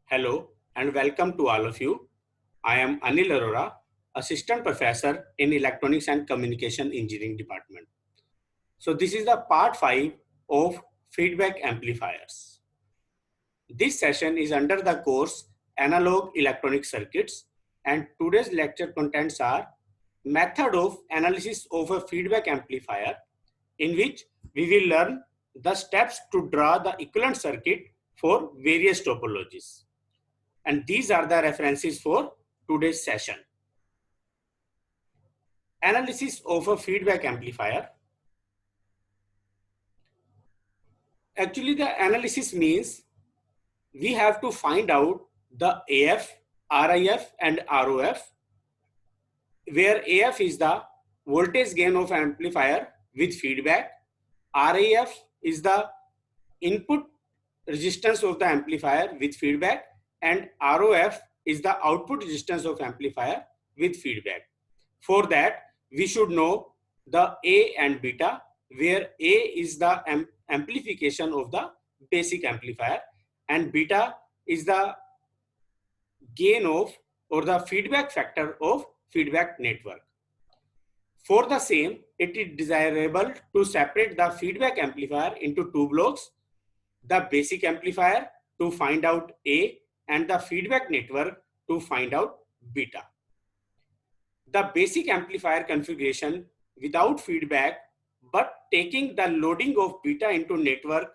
Hello and welcome to all of you. I am Anil Arora, Assistant Professor in Electronics and Communication Engineering Department. So this is the part 5 of feedback amplifiers. This session is under the course Analog Electronic Circuits and today's lecture contents are method of analysis of a feedback amplifier, in which we will learn the steps to draw the equivalent circuit for various topologies. And these are the references for today's session. Analysis of a feedback amplifier. Actually, the analysis means we have to find out the AF, RIF and ROF, where AF is the voltage gain of amplifier with feedback, RIF is the input resistance of the amplifier with feedback, and ROF is the output resistance of amplifier with feedback. For that, we should know the A and beta, where A is the amplification of the basic amplifier and beta is the gain of or the feedback factor of feedback network. For the same, it is desirable to separate the feedback amplifier into two blocks, the basic amplifier to find out A and the feedback network to find out beta. The basic amplifier configuration without feedback but taking the loading of beta into network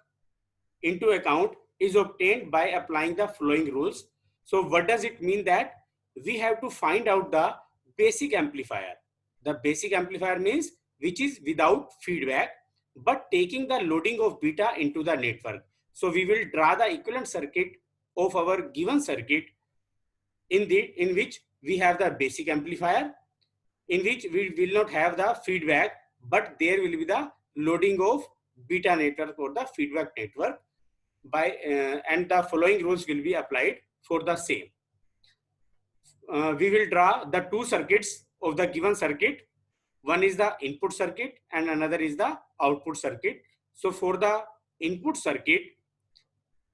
into account is obtained by applying the following rules. So what does it mean? That we have to find out the basic amplifier. The basic amplifier means which is without feedback but taking the loading of beta into the network. So we will draw the equivalent circuit of our given circuit in which we have the basic amplifier, in which we will not have the feedback, but there will be the loading of beta network or the feedback network by and the following rules will be applied for the same. We will draw the two circuits of the given circuit. One is the input circuit and another is the output circuit. So for the input circuit,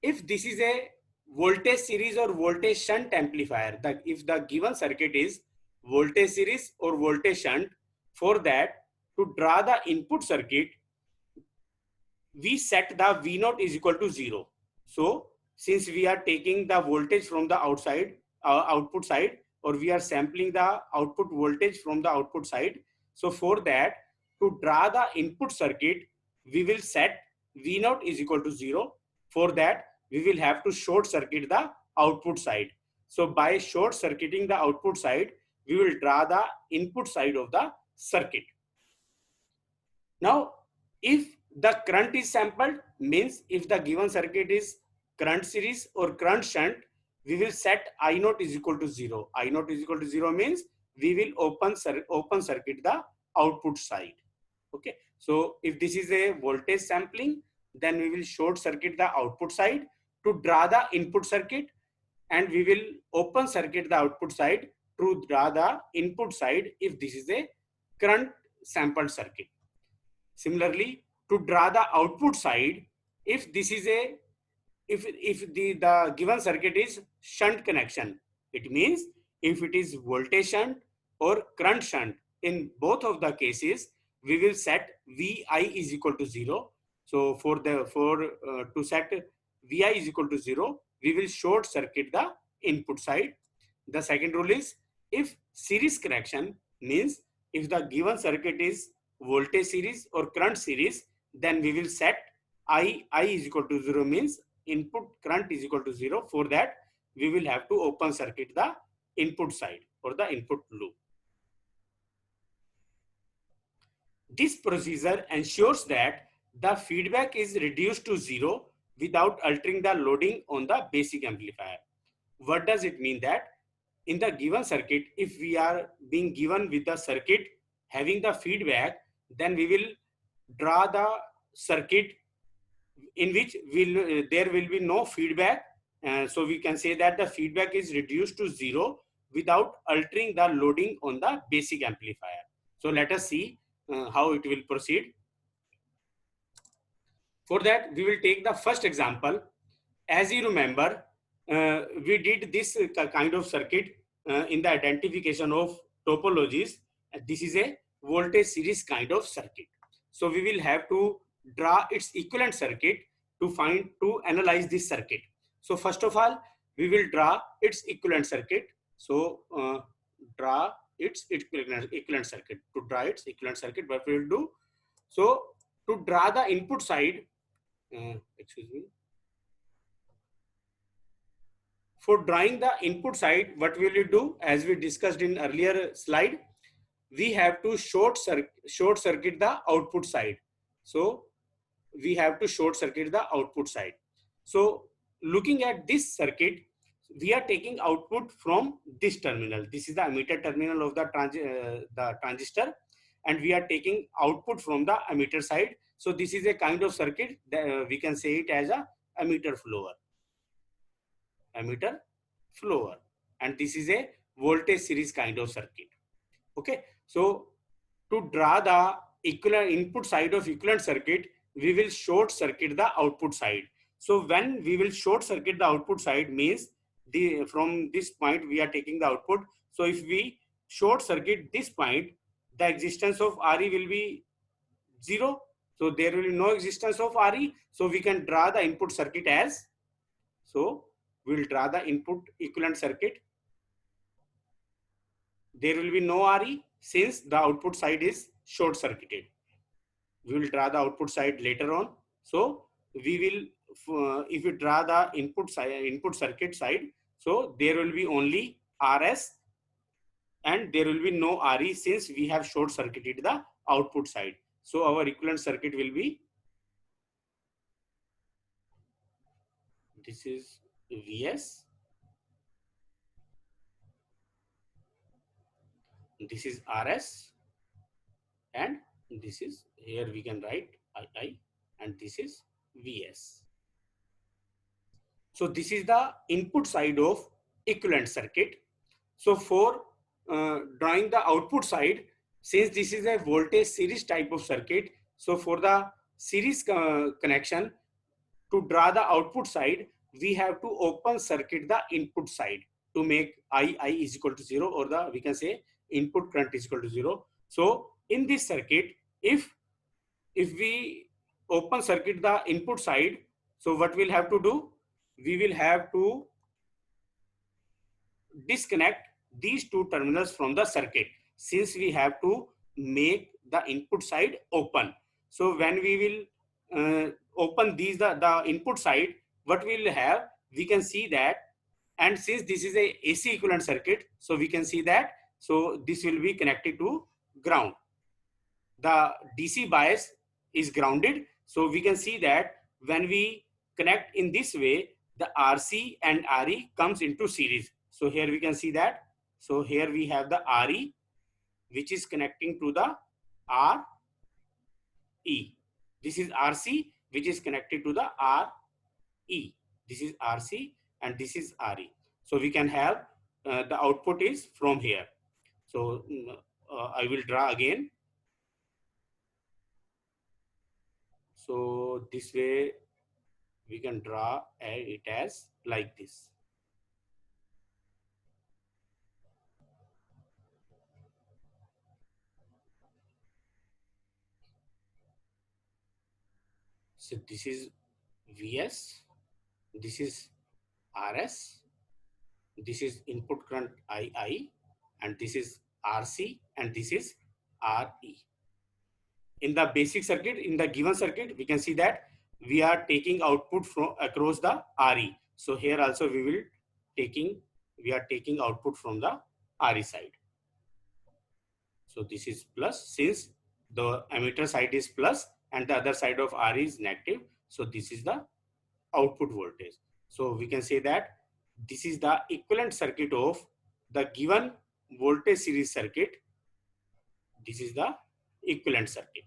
if this is a voltage series or voltage shunt amplifier, that if the given circuit is voltage series or voltage shunt, for that to draw the input circuit, we set the V0 is equal to 0. So since we are taking the voltage from the outside output side, or we are sampling the output voltage from the output side, so for that to draw the input circuit, we will set V0 is equal to 0. For that we will have to short circuit the output side. So by short circuiting the output side, we will draw the input side of the circuit. Now, if the current is sampled, means if the given circuit is current series or current shunt, we will set I0 is equal to 0. I0 is equal to 0 means we will open circuit the output side. Okay. So if this is a voltage sampling, then we will short circuit the output side to draw the input circuit, and we will open circuit the output side to draw the input side if this is a current sampled circuit. Similarly, to draw the output side, if this is a if the given circuit is shunt connection, it means if it is voltage shunt or current shunt, in both of the cases we will set Vi is equal to 0. So to set Vi is equal to 0, we will short circuit the input side. The second rule is if series connection, means if the given circuit is voltage series or current series, then we will set I is equal to 0, means input current is equal to 0. For that we will have to open circuit the input side or the input loop. This procedure ensures that the feedback is reduced to 0 without altering the loading on the basic amplifier. What does it mean? That in the given circuit, if we are being given with the circuit having the feedback, then we will draw the circuit in which there will be no feedback. So we can say that the feedback is reduced to 0 without altering the loading on the basic amplifier. So let us see how it will proceed. For that, we will take the first example. As you remember, we did this kind of circuit in the identification of topologies. This is a voltage series kind of circuit. So we will have to draw its equivalent circuit to analyze this circuit. So first of all, we will draw its equivalent circuit. So draw its equivalent circuit. To draw its equivalent circuit, what we will do? So to draw the input side, excuse me. For drawing the input side, what will you do? As we discussed in earlier slide, we have to short circuit the output side. So we have to short circuit the output side. So looking at this circuit, we are taking output from this terminal. This is the emitter terminal of the transistor, and we are taking output from the emitter side. So this is a kind of circuit that we can say it as a emitter flower. And this is a voltage series kind of circuit. Okay, so to draw the equivalent input side of equivalent circuit, we will short circuit the output side. So when we will short circuit the output side means from this point we are taking the output. So if we short circuit this point, the existence of RE will be 0. So there will be no existence of RE. So we can draw the input circuit as, so we will draw the input equivalent circuit. There will be no RE since the output side is short circuited. We will draw the output side later on. So we will, if we draw the input circuit side, so there will be only RS and there will be no RE since we have short circuited the output side. So our equivalent circuit will be, this is Vs, this is RS, and this is, here we can write II, and this is Vs. So this is the input side of equivalent circuit. So for drawing the output side, since this is a voltage series type of circuit, so for the series connection, to draw the output side, we have to open circuit the input side to make I is equal to 0, or the, we can say, input current is equal to 0. So in this circuit, if we open circuit the input side, so what we'll have to do? We will have to disconnect these two terminals from the circuit, since we have to make the input side open. So when we will open the input side, what we will have, we can see that, and since this is a AC equivalent circuit, so we can see that, so this will be connected to ground. The DC bias is grounded, so we can see that when we connect in this way, the RC and RE comes into series. So here we can see that. So here we have the RE, which is connecting to the RE. This is RC, which is connected to the RE. This is RC and this is RE. So we can have the output is from here. So I will draw again. So this way we can draw it as like this. So this is Vs, this is Rs, this is input current II, and this is RC, and this is RE. In the basic circuit, in the given circuit, we can see that we are taking output from across the RE. So here also we are taking output from the RE side. So this is plus, since the emitter side is plus and the other side of RE is negative. So this is the output voltage. So we can say that this is the equivalent circuit of the given voltage series circuit. This is the equivalent circuit.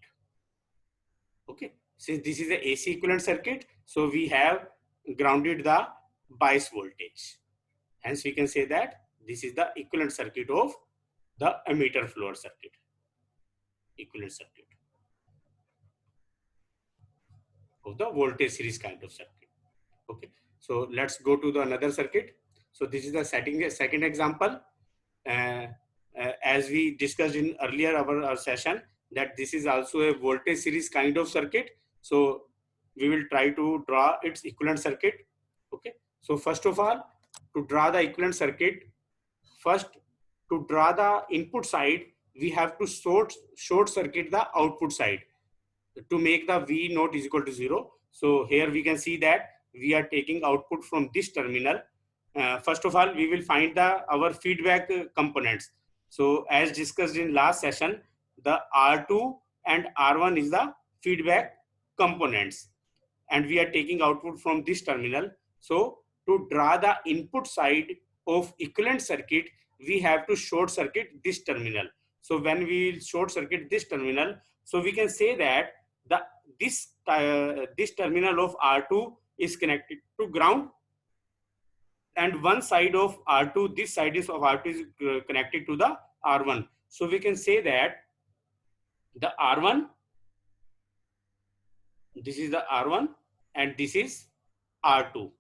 Okay. Since this is the AC equivalent circuit, so we have grounded the bias voltage. Hence we can say that this is the equivalent circuit of the emitter floor circuit. Equivalent circuit of the voltage series kind of circuit. Okay. So let's go to the another circuit. So this is the second example. As we discussed in earlier our session, that this is also a voltage series kind of circuit. So we will try to draw its equivalent circuit. Okay. So first of all, to draw the equivalent circuit, first to draw the input side, we have to short circuit the output side to make the V naught is equal to 0. So here we can see that we are taking output from this terminal. First of all, we will find our feedback components. So as discussed in last session, the R2 and R1 is the feedback components, and we are taking output from this terminal. So to draw the input side of equivalent circuit, we have to short circuit this terminal. So when we short circuit this terminal, so we can say that the this terminal of R2 is connected to ground, and one side of R2, this side is of R2 is connected to the R1. So we can say that the R1, this is the R1 and this is R2.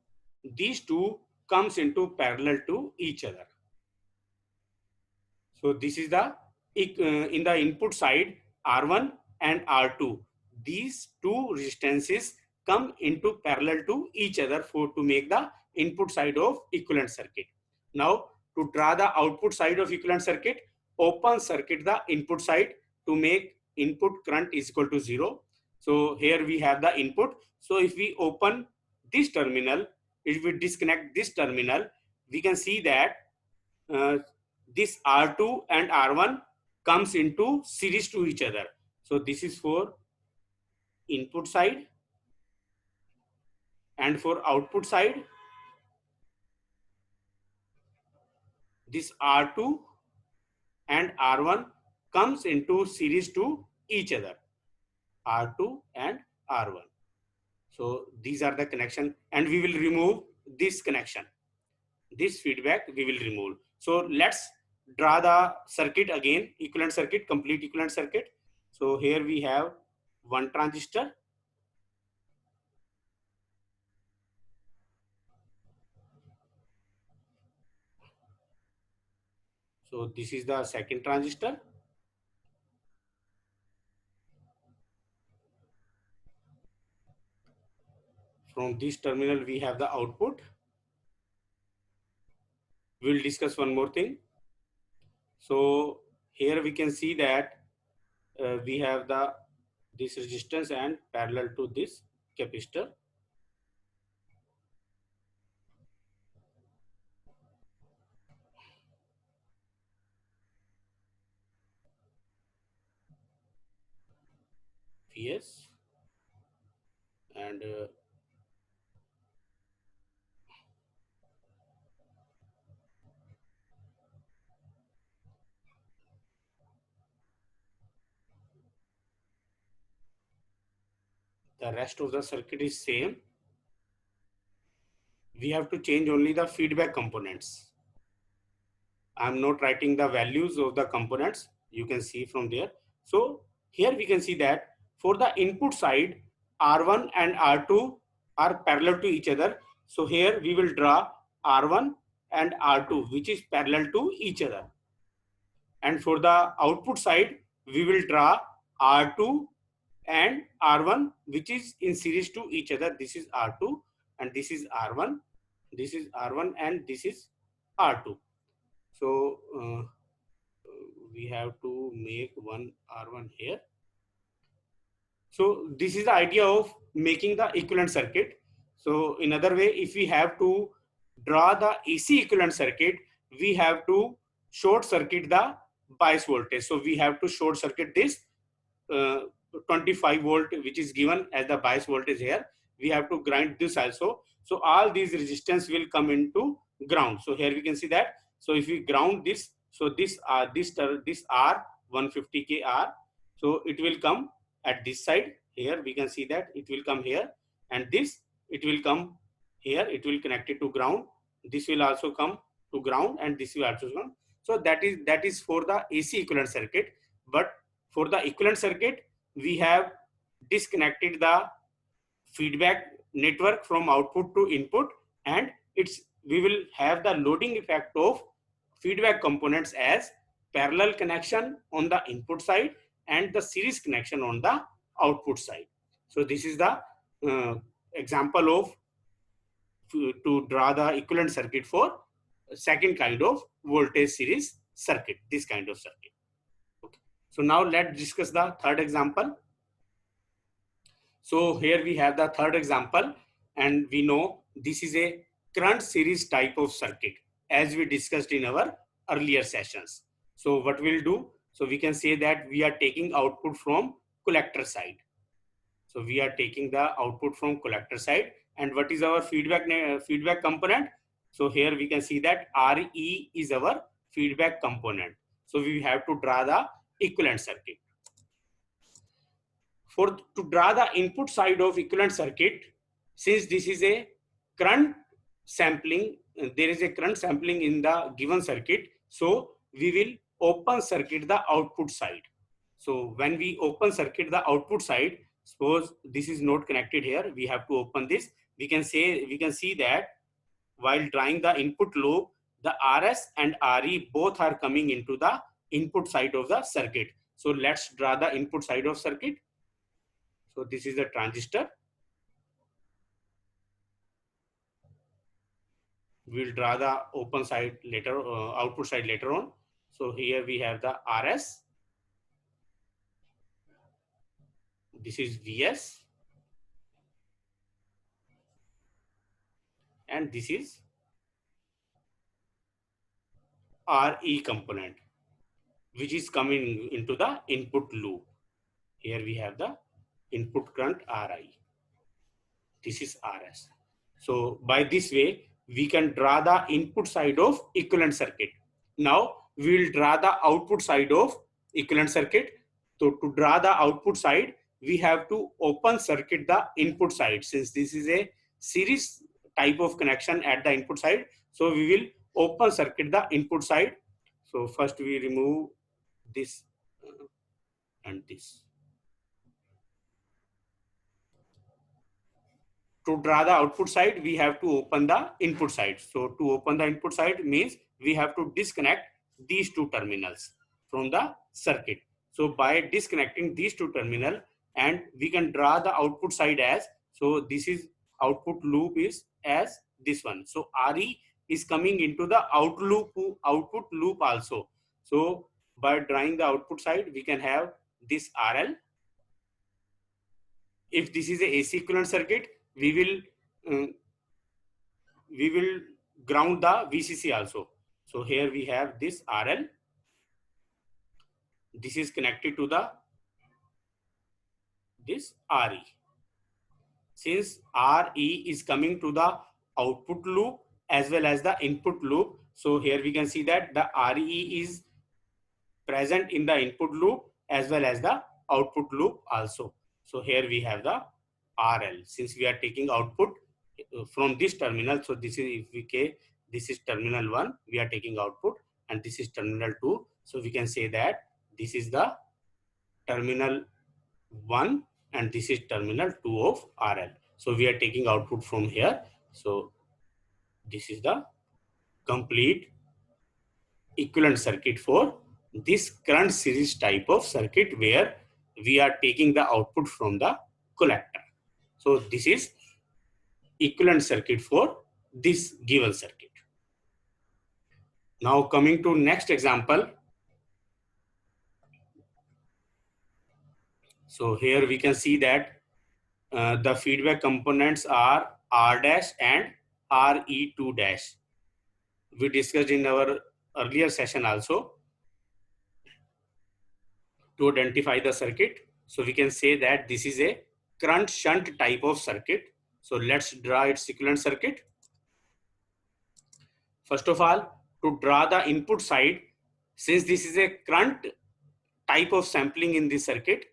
These two comes into parallel to each other. So this is the in the input side R1 and R2. These two resistances come into parallel to each other to make the input side of equivalent circuit. Now to draw the output side of equivalent circuit, open circuit the input side to make input current is equal to 0. So here we have the input. So if we open this terminal, if we disconnect this terminal, we can see that this R2 and R1 comes into series to each other. So this is for input side, and for output side, this R2 and R1 comes into series to each other, R2 and R1. So these are the connection, and we will remove this connection. This feedback we will remove. So let's draw the circuit again, equivalent circuit, complete equivalent circuit. So here we have one transistor. So this is the second transistor. From this terminal we have the output. We will discuss one more thing. So here we can see that we have this resistance and parallel to this capacitor. Vs and the rest of the circuit is same. We have to change only the feedback components. I'm not writing the values of the components. You can see from there. So here we can see that for the input side, R1 and R2 are parallel to each other. So here we will draw R1 and R2, which is parallel to each other. And for the output side, we will draw R2 and R1, which is in series to each other. This is R2 and this is R1. This is R1 and this is R2. So we have to make one R1 here. So this is the idea of making the equivalent circuit. So in other way, if we have to draw the AC equivalent circuit, we have to short circuit the bias voltage. So we have to short circuit this 25 volt, which is given as the bias voltage here. We have to grind this also. So all these resistance will come into ground. So here we can see that. So if we ground this, so this R 150K R, so it will come at this side. Here we can see that it will come here, and this it will come here. It will connect it to ground. This will also come to ground, and this will also come. So that is for the AC equivalent circuit. But for the equivalent circuit, we have disconnected the feedback network from output to input, and we will have the loading effect of feedback components as parallel connection on the input side and the series connection on the output side. So this is the example of to draw the equivalent circuit for second kind of voltage series circuit, this kind of circuit. Okay. So now let's discuss the third example. So here we have the third example, and we know this is a current series type of circuit as we discussed in our earlier sessions. So what we'll do, so we can say that we are taking output from collector side. So we are taking the output from collector side, and what is our feedback component? So here we can see that RE is our feedback component. So we have to draw the equivalent circuit. To draw the input side of equivalent circuit, since this is a current sampling, there is a current sampling in the given circuit, so we will open circuit the output side. So when we open circuit the output side, suppose this is not connected here, we have to open this. We can see that while drawing the input loop, the RS and RE both are coming into the input side of the circuit. So let's draw the input side of circuit. So this is the transistor. We'll draw the open side later, output side later on. So here we have the RS. This is VS. And this is RE component, which is coming into the input loop. Here we have the input current RI. This is RS. So by this way, we can draw the input side of equivalent circuit. Now we will draw the output side of equivalent circuit. So to draw the output side, we have to open circuit the input side. Since this is a series type of connection at the input side, so we will open circuit the input side. So first we remove this and this. To draw the output side, we have to open the input side. So to open the input side means we have to disconnect these two terminals from the circuit. So by disconnecting these two terminals, and we can draw the output side as, so this is output loop is as this one. So RE is coming into the output loop also. So by drawing the output side, we can have this RL. If this is a AC equivalent circuit, we will ground the VCC also. So here we have this RL. This is connected to this RE. Since RE is coming to the output loop as well as the input loop, so here we can see that the RE is present in the input loop as well as the output loop also. So here we have the RL. Since we are taking output from this terminal, so this is, this is terminal 1, we are taking output, and this is terminal 2. So we can say that this is the terminal 1 and this is terminal 2 of RL. So we are taking output from here. So this is the complete equivalent circuit for this current series type of circuit where we are taking the output from the collector. So this is equivalent circuit for this given circuit. Now coming to next example. So here we can see that the feedback components are R dash and RE2 dash. We discussed in our earlier session also to identify the circuit. So we can say that this is a current shunt type of circuit. So let's draw its equivalent circuit. First of all, to draw the input side, since this is a current type of sampling in this circuit,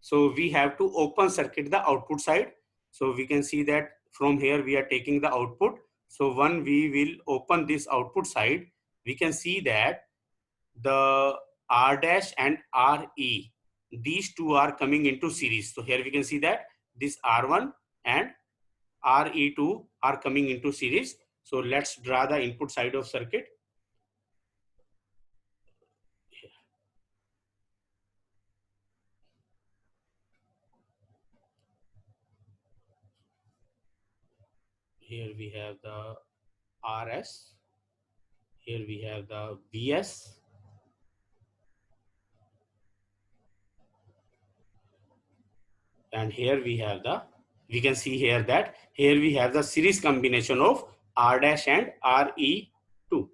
so we have to open circuit the output side. So we can see that from here we are taking the output. So when we will open this output side, we can see that the R dash and RE, these two are coming into series. So here we can see that this R1 and RE2 are coming into series. So let's draw the input side of circuit. Here we have the RS. Here we have the VS. And here we have we can see here that here we have the series combination of R dash and RE2.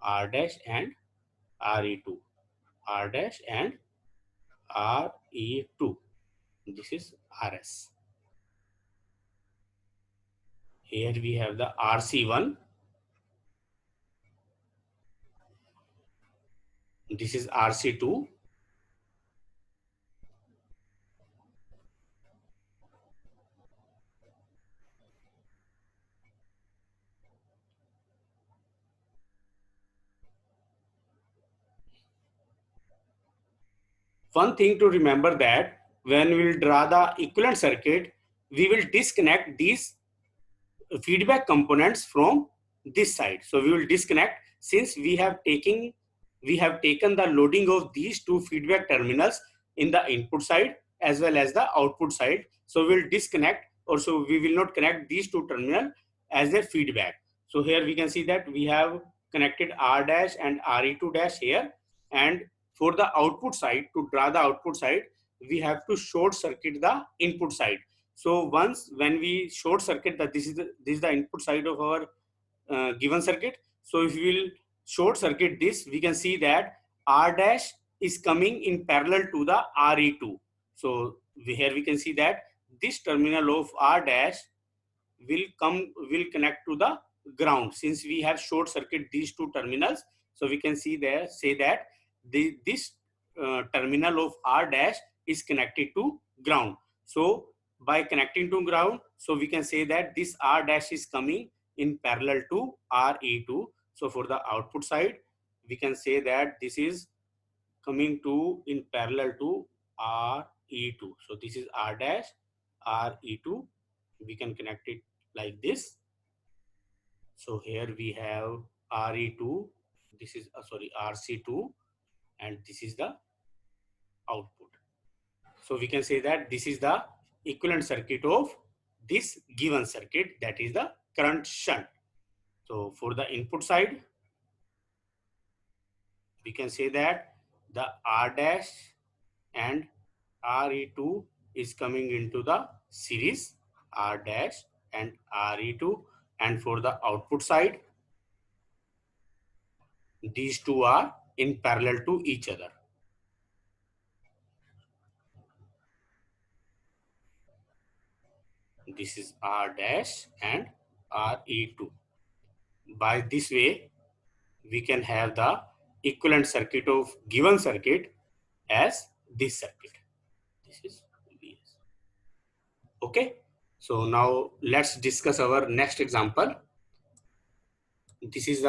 R dash and RE2. R dash and RE2. This is RS. Here we have the RC1. This is RC2. One thing to remember that when we will draw the equivalent circuit, we will disconnect these feedback components from this side. So we will disconnect since we have taken the loading of these two feedback terminals in the input side as well as the output side. So we will disconnect, or so we will not connect these two terminals as a feedback. So here we can see that we have connected R dash and RE2 dash here, and for the output side, to draw the output side, we have to short circuit the input side. So once when we short circuit that this is the input side of our given circuit. So if we will short circuit this, we can see that R dash is coming in parallel to the RE2. So here we can see that this terminal of R dash will connect to the ground since we have short circuit these two terminals. So we can say that this terminal of R dash is connected to ground. So by connecting to ground, so we can say that this R dash is coming in parallel to RE2. So for the output side, we can say that this is coming to in parallel to RE2. So this is R dash, RE2. We can connect it like this. So here we have RE2. This is RC2, and this is the output. So we can say that this is the equivalent circuit of this given circuit, that is the current shunt. So for the input side, we can say that the R dash and RE2 is coming into the series, R dash and RE2, and for the output side, these two are in parallel to each other. This is R dash and RE2. By this way, we can have the equivalent circuit of given circuit as this circuit. This is VS. Okay. So now let's discuss our next example. This is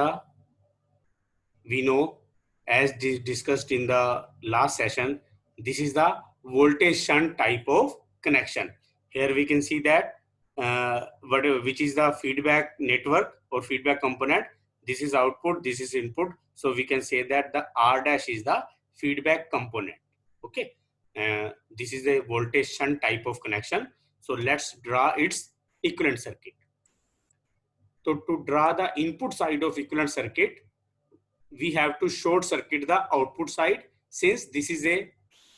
we know, as discussed in the last session, this is the voltage shunt type of connection. Here we can see that which is the feedback network or feedback component. This is output, this is input. So we can say that the R dash is the feedback component. Okay. This is a voltage shunt type of connection. So let's draw its equivalent circuit. So to draw the input side of equivalent circuit, we have to short circuit the output side since this is a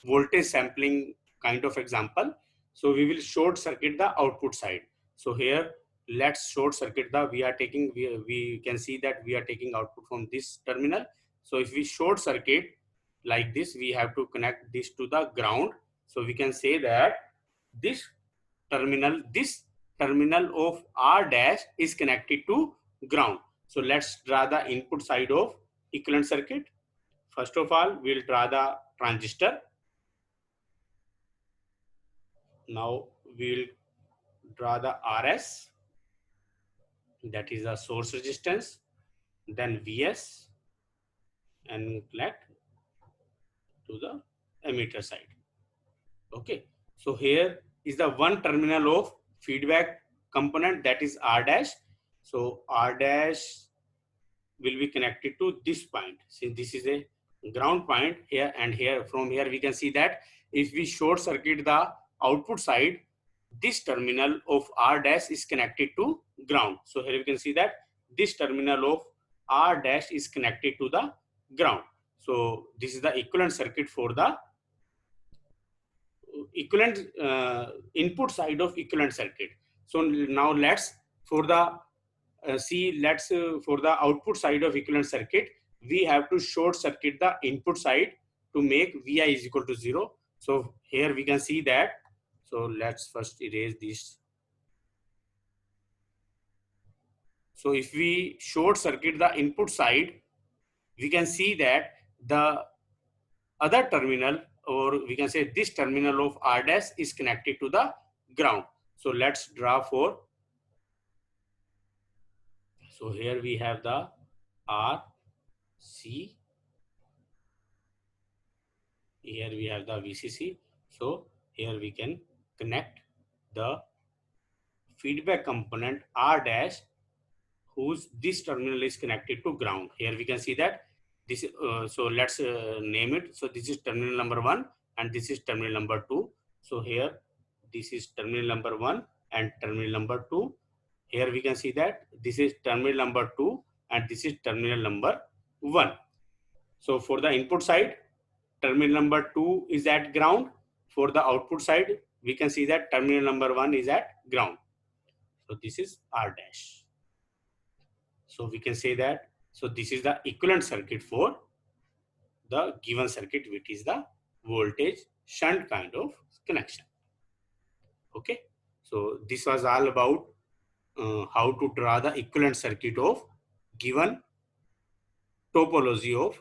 voltage sampling kind of example. So we will short circuit the output side. So here let's short circuit we can see that we are taking output from this terminal. So if we short circuit like this, we have to connect this to the ground. So we can say that this terminal of R dash is connected to ground. So let's draw the input side of equivalent circuit. First of all, we'll draw the transistor. Now we'll draw the RS, that is the source resistance, then VS, and connect to the emitter side. Okay, so here is the one terminal of feedback component, that is R dash. So R dash will be connected to this point. Since this is a ground point here and here, from here we can see that if we short circuit the output side, this terminal of R dash is connected to ground. So here we can see that this terminal of R dash is connected to the ground. So this is the equivalent circuit for the equivalent input side of equivalent circuit. So now let's for the for the output side of equivalent circuit, we have to short circuit the input side to make Vi is equal to 0. So here we can see that. So let's first erase this. So if we short circuit the input side, we can see that the other terminal, or we can say this terminal of R dash is connected to the ground. So let's draw for. So here we have the R, C. Here we have the VCC. So here we can connect the feedback component R dash, whose this terminal is connected to ground. Here we can see that this. So let's name it. So this is terminal number 1 and this is terminal number 2. So here this is terminal number 1 and terminal number 2. Here we can see that this is terminal number 2 and this is terminal number 1. So for the input side, terminal number 2 is at ground. For the output side, we can see that terminal number 1 is at ground. So this is R dash. So we can say that, so this is the equivalent circuit for the given circuit, which is the voltage shunt kind of connection. Okay. So this was all about how to draw the equivalent circuit of given topology of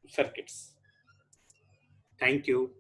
circuits. Thank you.